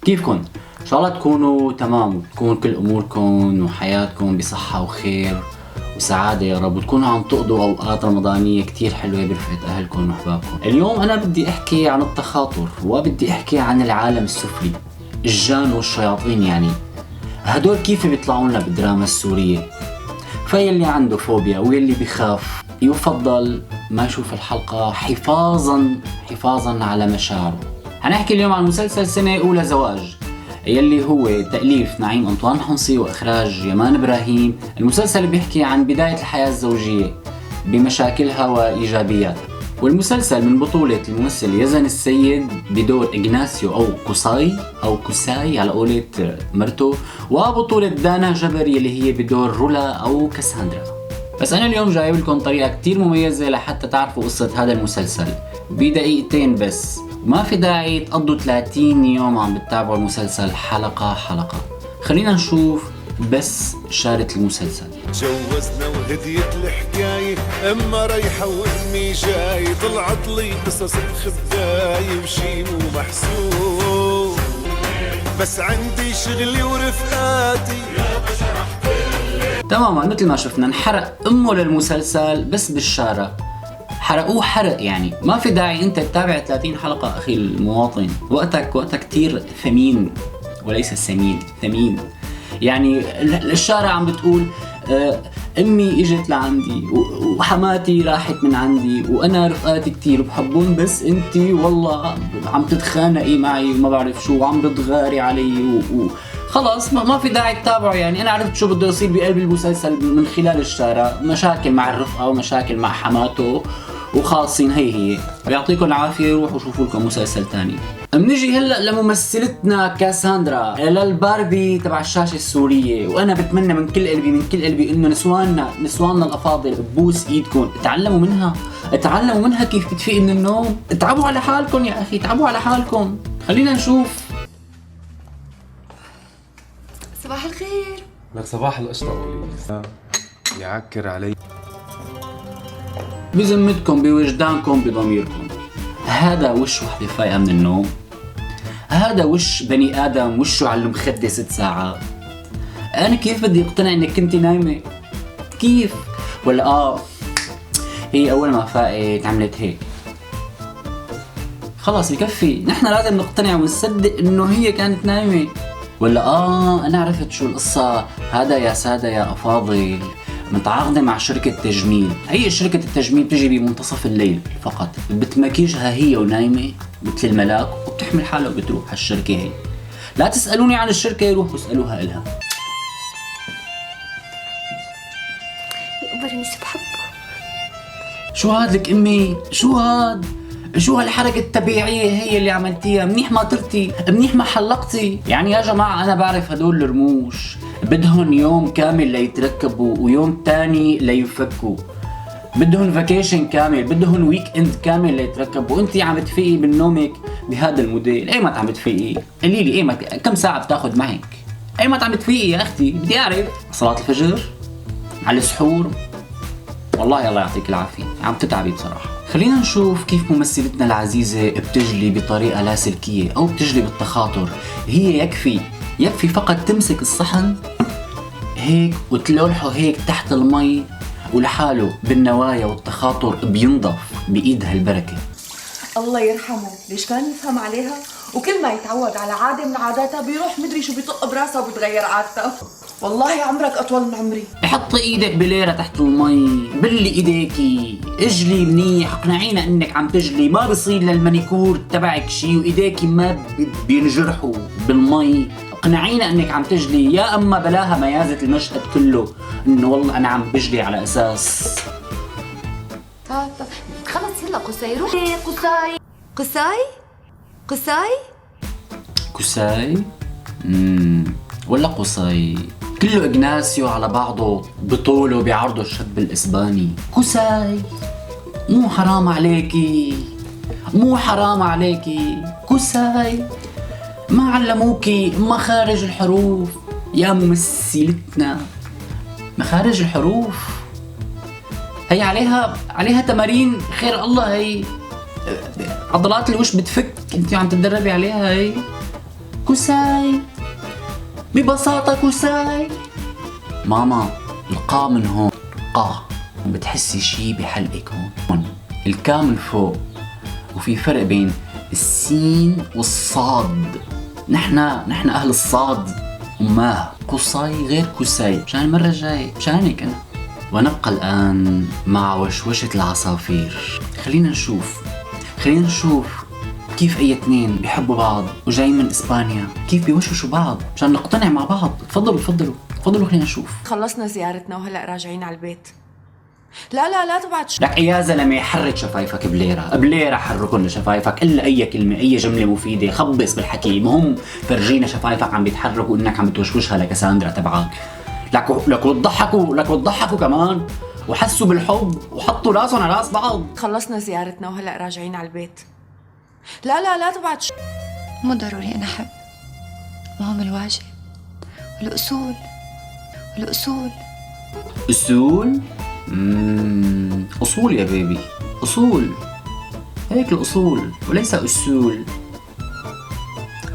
كيفكن؟ ان شاء الله تكونوا تمام وتكون كل اموركم وحياتكم بصحة وخير وسعادة يا رب، وتكونوا عم تقضوا اوقات رمضانية كتير حلوة برفقة اهلكم واحبابكم. اليوم انا بدي احكي عن التخاطر، وبدي احكي عن العالم السفلي، الجان والشياطين. يعني هدول كيف بيطلعوا لنا بالدراما السورية؟ فيلي عنده فوبيا ويلي بيخاف يفضل ما يشوف الحلقة حفاظا على مشاعره. هنحكي اليوم عن مسلسل سنة أولى زواج، يلي هو تأليف نعيم أنطوان حنصي وإخراج يمان إبراهيم. المسلسل بيحكي عن بداية الحياة الزوجية بمشاكلها وإيجابياتها، والمسلسل من بطولة الممثل يزن السيد بدور إغناسيو أو كوساي على قولة مرته، وبطولة دانا جبري اللي هي بدور رولا أو كاساندرا. بس أنا اليوم جايب لكم طريقة كتير مميزة لحتى تعرفوا قصة هذا المسلسل بدقيقتين بس، وما في داعي تقضوا 30 يوم عم بتتابعوا المسلسل حلقة حلقة. خلينا نشوف بس شارة المسلسل. جوزنا وهديت الحكاية، اما رايحة وامي جاي، طلعت لي قصص بخباية وشي مو محسوب، بس عندي شغلي ورفقاتي. تماما مثل ما شفنا انحرق امه للمسلسل بس بالشارع، حرقوه حرق. يعني ما في داعي انت تتابع 30 حلقة اخي المواطن، وقتك كتير ثمين وليس سمين، ثمين. يعني الشارع عم بتقول امي اجت لعندي وحماتي راحت من عندي وانا رفقاتي كتير بحبون، بس انتي والله عم تتخانقي معي وما بعرف شو وعم بتغاري علي خلاص ما في داعي تتابعه. يعني انا عرفت شو بده يصير بقلب المسلسل من خلال الشارع، مشاكل مع الرفقة ومشاكل مع حماته وخالصين. هي يعطيكم العافية، روحوا شوفوا لكم مسلسل تاني. منيجي هلأ لممثلتنا كاساندرا، للباربي تبع الشاشة السورية. وانا بتمنى من كل قلبي انه نسواننا الافاضل ببوس ايدكم، اتعلموا منها كيف بتفيق من النوم. اتعبوا على حالكم يا اخي، اتعبوا على حالكم. خلينا نشوف. صباح الخير. لك صباح القشطة قولي يعكر علي. بذمتكم بوجدانكم بضميركم، هذا وش وحدة فايقة من النوم؟ هذا وش بني آدم وشه على المخدة 6 ساعات؟ أنا كيف بدي أقتنع إنك كنتي نايمة؟ كيف؟ ولا هي أول ما فاقت عملت هيك. خلاص بكفي، نحن لازم نقتنع ونصدق إنه هي كانت نايمة. ولا أنا عرفت شو القصة. هذا يا سادة يا أفاضل متعاقدة مع شركة تجميل. هي شركة التجميل بتجي بمنتصف الليل فقط، بتمكيجها هي ونايمة مثل الملاك وبتحمل حالها وبتروح هالشركة. هي لا تسألوني عن الشركة، روحوا اسألوها إلها. يقبرني بحبه. شو هاد لك أمي؟ شو هالحركة الطبيعية هي اللي عملتيها؟ منيح ما طرتي، منيح ما حلقتي. يعني يا جماعة أنا بعرف هدول الرموش بدهم يوم كامل ليتركبوا ويوم تاني ليفكوا، بدهم فاكيشن كامل، بدهم ويك اند كامل ليتركبوا. وانتي عم تفيقي من نومك بهذا الموديل. ايمت عم تفيقي؟ قولي لي ايمت كم ساعة بتاخد معك؟ ايمت عم تفيقي يا اختي؟ بدي اعرف. صلاة الفجر؟ على السحور؟ والله الله يعطيك العافية، عم تتعبي بصراحة. خلينا نشوف كيف ممثلتنا العزيزة بتجلي بطريقة لاسلكية أو بتجلي بالتخاطر. هي يكفي فقط تمسك الصحن هيك وتلوحه هيك تحت المي ولحاله بالنوايا، والتخاطر بينضف بإيدها البركة. الله يرحمه، ليش كان يفهم عليها؟ وكل ما يتعود على عادة من عاداتها بيروح مدري شو بيطق براسها وبتغير عادتها. والله عمرك أطول من عمري. حطي ايدك بليرة تحت المي، بلي ايديكي، اجلي منيح، اقنعينا انك عم تجلي. ما بصير للمانيكور تبعك شي وايديكي ما بينجرحوا بالمي. اقنعينا انك عم تجلي، يا اما بلاها ميازة المشهد كله انه والله انا عم بجلي على اساس. طب خلص يلا قصاي روحي. كوساي ولا قصي؟ كله إغناسيو على بعضه بطوله بعرضه الشاب الإسباني. كوساي، مو حرام عليكي كوساي؟ ما علموكي مخارج الحروف يا ممثلتنا؟ مخارج الحروف هي عليها تمارين خير الله. هي عضلات الوش بتفك، انت عم تتدربي عليها. هي كوساي، ببساطة كوساي. ماما القا من هون، قا بتحسي شي بحلقك هون الكامل فوق، وفي فرق بين السين والصاد. نحن أهل الصاد أماه. قصاي غير كوساي، مشان المرة الجاية مشانك أنا. ونبقى الآن مع وشوشة العصافير. خلينا نشوف كيف أي اثنين بيحبوا بعض وجايين من إسبانيا كيف بيوشوشوا بعض مشان نقتنع مع بعض. تفضلوا خلينا نشوف. خلصنا زيارتنا وهلأ راجعين على البيت. لا تبعد لك يا زلمة حرك شفايفك بليرة حركن شفايفك إلا أي كلمة أي جملة مفيدة. خبص بالحكي، مهم فرجينا شفايفك عم بيتحركوا إنك عم بتوشوشها لكساندرا تبعك. لك وتضحكوا كمان وحسوا بالحب وحطوا راسهم على راس بعض. خلصنا زيارتنا وهلأ راجعين على البيت. لا تبعد مو ضروري أنا أحب، مهم الواجب والأصول. أصول يا بيبي، أصول، هيك الأصول وليس أصول.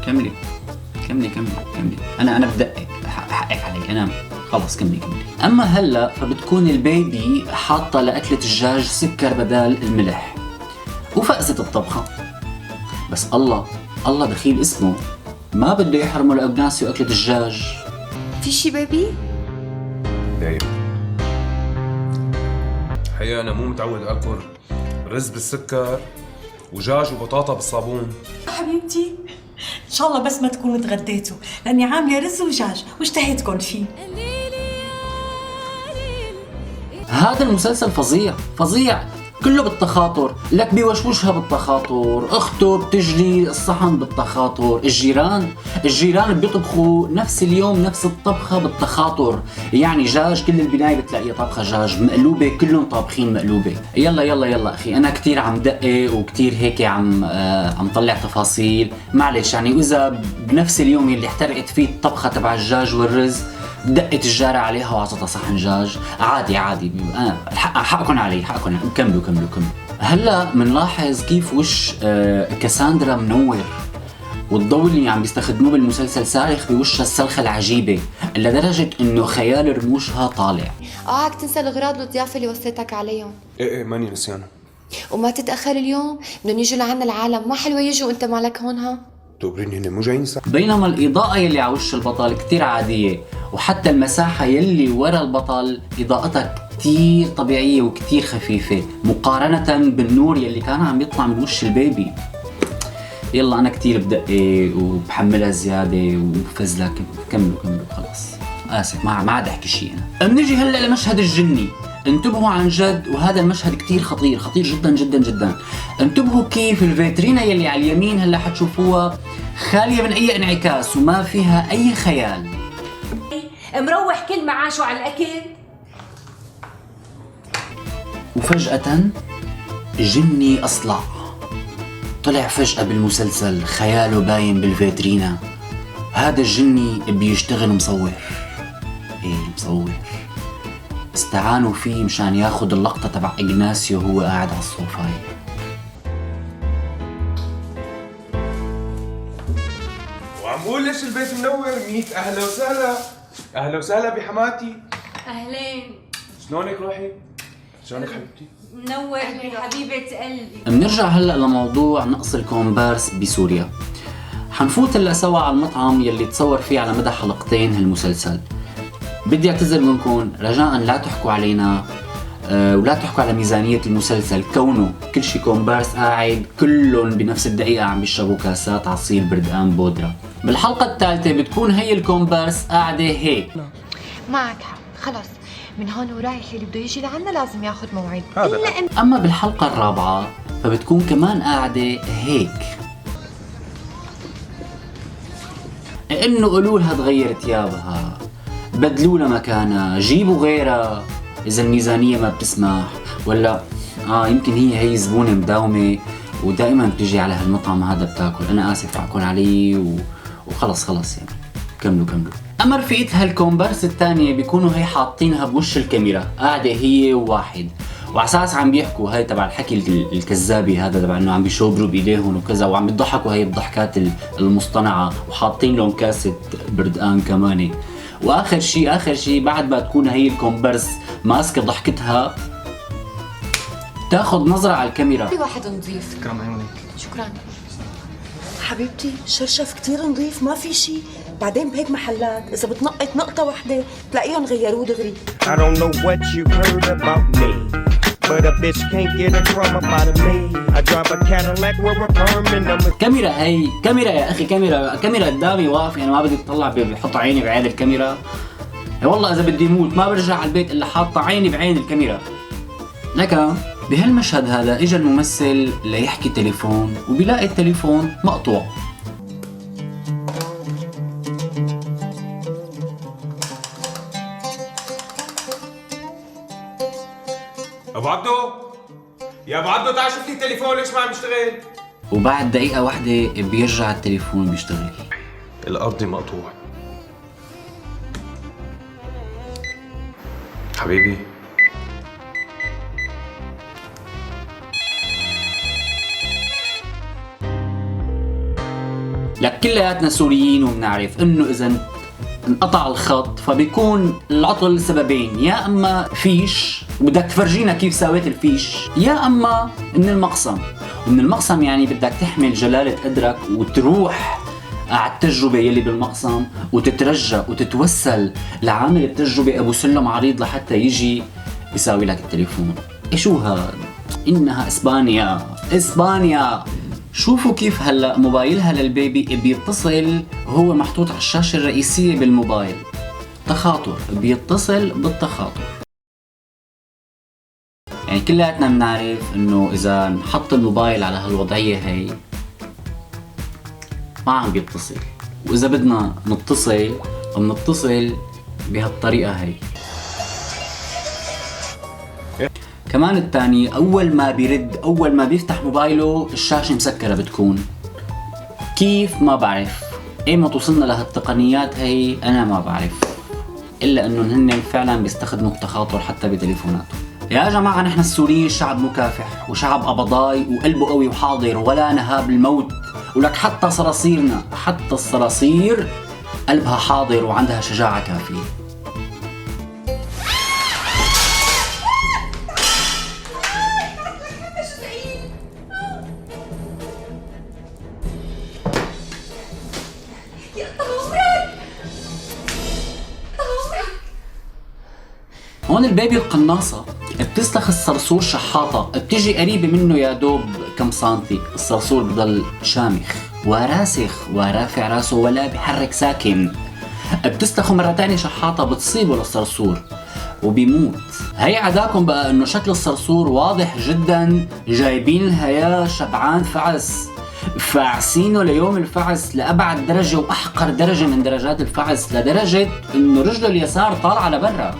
كملي. أنا بدقك، حقك علي أنا. خلص كملي. أما هلا فبتكون البيبي حاطة لأكلة الدجاج سكر بدال الملح وفقست الطبخة. بس الله دخيل اسمه ما بده يحرموا لأبناسي أكلة الدجاج. في شي بيبي؟ دايب حقيقة أنا مو متعود أكل رز بالسكر ودجاج وبطاطا بالصابون. حبيبتي ان شاء الله بس ما تكونوا تغديتوا، لاني عامله رز ودجاج واشتهيتكم فيه. هذا المسلسل فظيع كله بالتخاطر. لك بيوشوشها بالتخاطر، اخته بتجري الصحن بالتخاطر، الجيران بيطبخوا نفس اليوم نفس الطبخة بالتخاطر. يعني دجاج كل البناية بتلاقيها طبخة دجاج، مقلوبة كلهم طابخين مقلوبة. يلا اخي انا كتير عم دقق وكتير هيك عم طلع تفاصيل. معلش يعني اذا بنفس اليوم اللي احترقت فيه الطبخة تبع الدجاج والرز دقت الجارة عليها وعطتها صحن دجاج، عادي. حقكن علي. كملوا. هلا منلاحظ كيف وش كاساندرا منور، والضوء اللي عم بيستخدموه بالمسلسل صارخ بوشها السلخة العجيبة لدرجة انه خيال رموشها طالع. هاك تنسى الأغراض والضيافة اللي وصيتك عليهم. إيه ماني نسيانة. وما تتأخر اليوم، بدهم يجوا لعنا العالم، ما حلوة يجوا وانت مالك هون. ها تقبرين هن مو جايين ساعة. بينما الإضاءة يلي على وش البطل كتير عادية، وحتى المساحة يلي ورا البطل إضاءتها كتير طبيعية وكتير خفيفة مقارنة بالنور يلي كان عم يطلع من وش البيبي. يلا أنا كتير بدقق وبحملها زيادة وبفزلها. كملوا خلاص. آسف ما عاد أحكي شيء أنا. بنيجي هلأ لمشهد الجني. انتبهوا عن جد، وهذا المشهد كتير خطير جدا. انتبهوا كيف الفيترينا يلي على اليمين هلا حتشوفوها خالية من أي انعكاس وما فيها أي خيال. مروح كل معاشه على الأكل. وفجأة جني أصلع طلع فجأة بالمسلسل، خياله باين بالفيترينا. هذا الجني بيشتغل مصور. مصور استعانوا فيه مشان ياخد اللقطة تبع إغناسيو وهو قاعد على الصوفاي. وعم بقول ليش البيت منور. 100 أهلا وسهلا بحماتي. أهلين. شلونك روحي؟ شلونك حبيبتي؟ منور حبيبة قلبي. بنرجع هلأ لموضوع نقص الكومبارس بسوريا. حنفوت هلأ سوا على المطعم يلي تصور فيه على مدى حلقتين هالمسلسل. بدي اعتذر منكم رجاء لا تحكوا علينا ولا تحكوا على ميزانية المسلسل، كونه كل شي كومبارس قاعد كلهم بنفس الدقيقة عم بيشربوا كاسات عصير بردقان بودرة. بالحلقة الثالثة بتكون هي الكومبارس قاعدة هيك. معك حق، خلص من هون ورايح اللي بده يجي لعنا لازم ياخذ موعد. أما بالحلقة الرابعة فبتكون كمان قاعدة هيك. إنه قولوا لها تغير ثيابها، بدلوا لها مكانها، جيبوا غيرها إذا الميزانية ما بتسمح، ولا يمكن هي زبونة مداومة ودائما بتجي على هالمطعم هذا بتاكل. أنا آسف حقكن علي وخلص يعني. كملوا. أما رفيقتها الكومبارس الثانية بيكونوا هي حاطينها بوش الكاميرا، قاعدة هي وواحد وعلى اساس عم بيحكوا هاي تبع الحكي الكذابي هذا تبع انه عم بيشوبروا بايديهم وكذا، وعم بيضحكوا هاي الضحكات المصطنعه، وحاطين لهم كاسه بردقان كمان. واخر شيء بعد ما تكون هي الكومبرس ماسكه ضحكتها، تاخذ نظره على الكاميرا. في واحد نظيف. كرم عيونك. شكرا. حبيبتي شرشف كتير نظيف، ما في شي. بعدين بهيك محلات إذا بتنقط نقطة وحدة تلاقيهم غيروه دغري. I don't know what you've heard about me, but a bitch can't get a crumb about me. I drive a Cadillac with a perm and I'm a... كاميرا يا اخي، كاميرا قدامي واقف، يعني ما بدي اطلع بحط عيني بعين الكاميرا. والله اذا بدي موت ما برجع على البيت الا حاطه عيني بعين الكاميرا. لكن بهالمشهد هذا اجى الممثل ليحكي تليفون وبيلاقي التليفون مقطوع. ابو عبدو، يا ابو عبدو تعال شوف لي التليفون ليش ما عم يشتغل. وبعد دقيقة واحدة بيرجع التليفون بيشتغل. الارض مقطوع. حبيبي لك كلياتنا سوريين وبنعرف انه اذا انقطع الخط فبيكون العطل سببين، يا اما فيش وبدك تفرجينا كيف سويت الفيش، يا اما من المقسم. ومن المقسم يعني بدك تحمل جلالة قدرك وتروح على التجربة يلي بالمقسم وتترجى وتتوسل لعامل التجربة ابو سلم عريض لحتى يجي يساوي لك التليفون. شو هاد؟ انها اسبانيا. شوفوا كيف هلا موبايلها للبيبي بيتصل، هو محطوط على الشاشة الرئيسية بالموبايل. تخاطر، بيتصل بالتخاطر. يعني كلياتنا بنعرف انه اذا نحط الموبايل على هالوضعية هي ما عم بيتصل، واذا بدنا نتصل بنتصل بهالطريقة هي. كمان الثاني اول ما بيرد، اول ما بيفتح موبايله الشاشة مسكرة بتكون. كيف؟ ما بعرف. ايمتى وصلنا لهالتقنيات هي انا ما بعرف، الا انه هن فعلا بيستخدموا التخاطر حتى بتليفوناتهم. يا جماعة نحن السوريين شعب مكافح وشعب قبضاي وقلبه قوي وحاضر ولا نهاب الموت. ولك حتى صراصيرنا، حتى الصراصير قلبها حاضر وعندها شجاعة كافية. هون البيبي القناصة بتسلخ الصرصور شحاطة، بتجي قريبة منه يا دوب كم سنتي، الصرصور بضل شامخ وراسخ ورافع راسه ولا بحرك ساكن. بتسلخه مرة تانية شحاطة بتصيبه للصرصور وبيموت. هي عداكم بقى انه شكل الصرصور واضح جدا، جايبين الهيا شبعان فعس، فاعسينه ليوم الفعس لأبعد درجة وأحقر درجة من درجات الفعس، لدرجة انه رجله اليسار طالعة لبرا.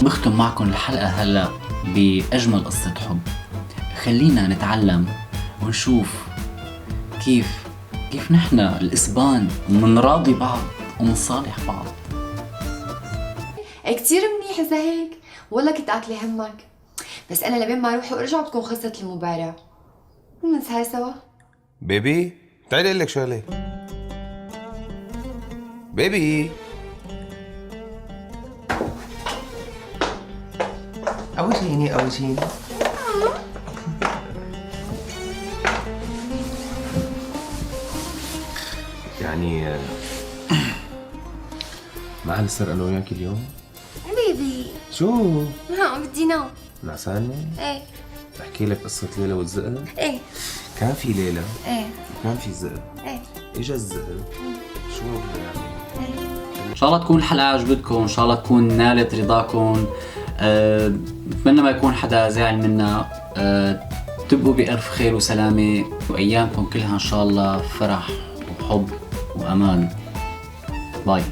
بختم معكم الحلقة هلا بأجمل قصة حب. خلينا نتعلم ونشوف كيف نحن الإسبان منراضي بعض ومنصالح بعض. كتير منيح إذا هيك، والله كنت قاتلة همك، بس أنا لبين ما أروح وأرجع بتكون خلصت المباراة. ننساها سوا. بيبي تعالي اقول لك شغله. بيبي اوجيني يعني معنا نسهر انا وياك اليوم؟ بيبي شو؟ بدي نام. نعسانة؟ ايه. بحكي لك قصة ليلى والذئب؟ ايه. كان في ليلى ايه. وكان في ذئب. ايه. اجا الذئب. شو يعني؟ ان شاء الله تكون الحلقة عجبتكم، ان شاء الله تكون نالت رضاكم. بتمنى ما يكون حدا زعل منا. تبقوا بألف خير وسلامة وأيامكم كلها إن شاء الله فرح وحب وأمان. باي.